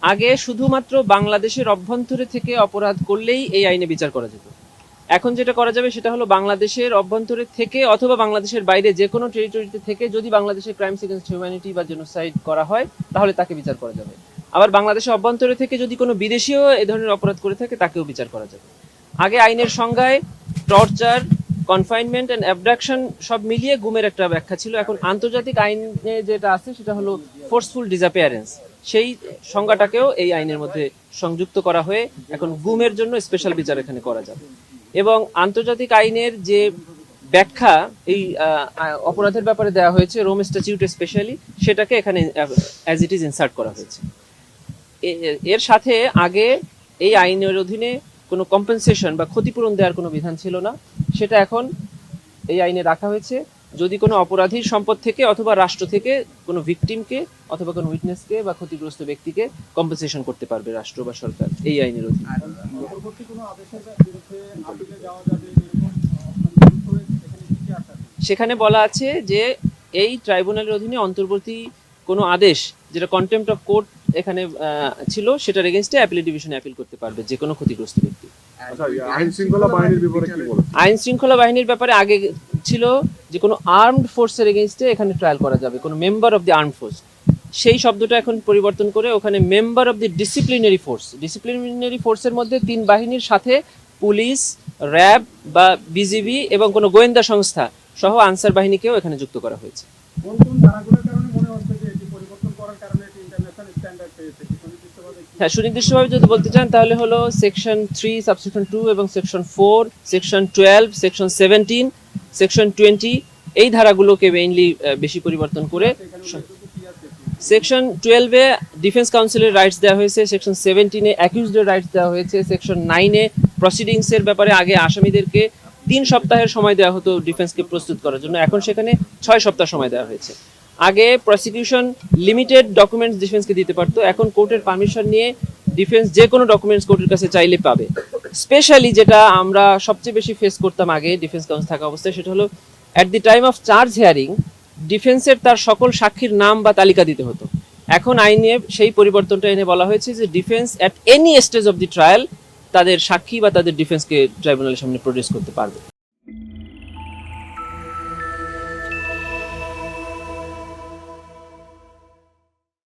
আগে শুধুমাত্র বাংলাদেশের অভ্যন্তরে থেকে অপরাধ করলেই এই আইনে বিচার করা যেত। এখন যেটা করা যাবে সেটা হলো বাংলাদেশের অভ্যন্তরে থেকে অথবা বাংলাদেশের বাইরে যে কোনো টেরিটরিতে থেকে যদি বাংলাদেশের ক্রাইমস এগেইনস্ট হিউম্যানিটি বা জেনোসাইড করা হয় তাহলে তাকে বিচার করা যাবে। আবার বাংলাদেশের অভ্যন্তরে থেকে যদি কোনো বিদেশিও এই ধরনের অপরাধ করে থাকে তাকেও বিচার করা যাবে। আগে আইনের সংজ্ঞায় টর্চার, কনফাইনমেন্ট অ্যান্ড অ্যাবডাকশন সব মিলিয়ে গুমের একটা ব্যাখ্যা ছিল। এখন আন্তর্জাতিক আইনে যেটা আছে সেটা হলো ফোর্সফুল ডিসঅ্যাপিয়ারেন্স, সেই সংজ্ঞাটাকেও এই আইনের মধ্যে সংযুক্ত করা হয়ে এখন গুমের জন্য স্পেশাল বিচার এখানে করা যাবে। এবং আন্তর্জাতিক আইনের যে ব্যাখ্যা এই অপরাধের ব্যাপারে দেওয়া হয়েছে রোম স্ট্যাটিউটে স্পেশালি, সেটাকে এখানে অ্যাজ ইট ইজ ইনসার্ট করা হয়েছে। এর সাথে আগে এই আইনের অধীনে কোনো কম্পেনসেশন বা ক্ষতিপূরণ দেওয়ার কোনো বিধান ছিল না, সেটা এখন এই আইনে রাখা হয়েছে। যদি কোনো অপরাধীর সম্পদ থেকে অথবা রাষ্ট্র থেকে কোনো ভিকটিমকে অথবা কোনো উইটনেসকে বা ক্ষতিগ্রস্ত ব্যক্তিকে কম্পেনসেশন করতে পারবে রাষ্ট্র বা সরকার এই আইনের অধীনে। সেখানে বলা আছে যে এই ট্রাইব্যুনালের অধীনে অন্তর্বর্তী কোনো আদেশ যেটা কন্টেম্পট অফ কোর্ট এখানে ছিল সেটার এগেইনস্টে অ্যাপিলেট ডিভিশনে অ্যাপিল করতে পারবে যে কোনো ক্ষতিগ্রস্ত ব্যক্তি। আইন শৃঙ্খলা বাহিনীর ব্যাপারে আগে ছিল যে কোনো আর্মড ফোর্সের এগেইনস্টে এখানে ট্রায়াল করা যাবে, কোনো member of the armed force. সেই শব্দটা এখন পরিবর্তন করে ওখানে member of the disciplinary force. Disciplinary ফোর্সের মধ্যে 3 বাহিনীর সাথে পুলিশ, র্যাব বা বিজিবি এবং কোনো গোয়েন্দা সংস্থা সহ আনসার বাহিনীকেও এখানে যুক্ত করা হয়েছে। হ্যাঁ, সুনির্দিষ্টভাবে যদি বলতে চান তাহলে হলো সেকশন 3 সাবসেকশন 2 এবং সেকশন 4, সেকশন 12, সেকশন 17, সেকশন 20 এই ধারাগুলোকে মেইনলি বেশি পরিবর্তন করে সেকশন 12 এ ডিফেন্স কাউন্সিলের রাইটস দেওয়া হয়েছে, সেকশন 17 এ অ্যাকিউজডের রাইটস দেওয়া হয়েছে, সেকশন 9 এ প্রসিডিংস এর ব্যাপারে আগে আসামিদেরকে 3 সপ্তাহের সময় দেওয়া হতো ডিফেন্সকে প্রস্তুত করার জন্য, এখন সেখানে 6 সপ্তাহ সময় দেওয়া হয়েছে। আগে প্রসিকিউশন লিমিটেড ডকুমেন্টস ডিফেন্সকে দিতে পারতো, এখন কোর্টের পারমিশন নিয়ে ডিফেন্স যে কোনো ডকুমেন্টস কোর্টের কাছে চাইলে পাবে। স্পেশালি যেটা আমরা সবচেয়ে বেশি ফেস করতাম আগে ডিফেন্স কাউন্সিল থাকা অবস্থায় সেটা হলো at the time of charge hearing ডিফেন্সের তার সকল সাক্ষীর নাম বা তালিকা দিতে হতো। এখন আইনে সেই পরিবর্তনটা এনে বলা হয়েছে যে defence at any stage of the trial তাদের সাক্ষী বা তাদের ডিফেন্সকে ট্রাইব্যুনালের সামনে প্রডিউস করতে পারবে।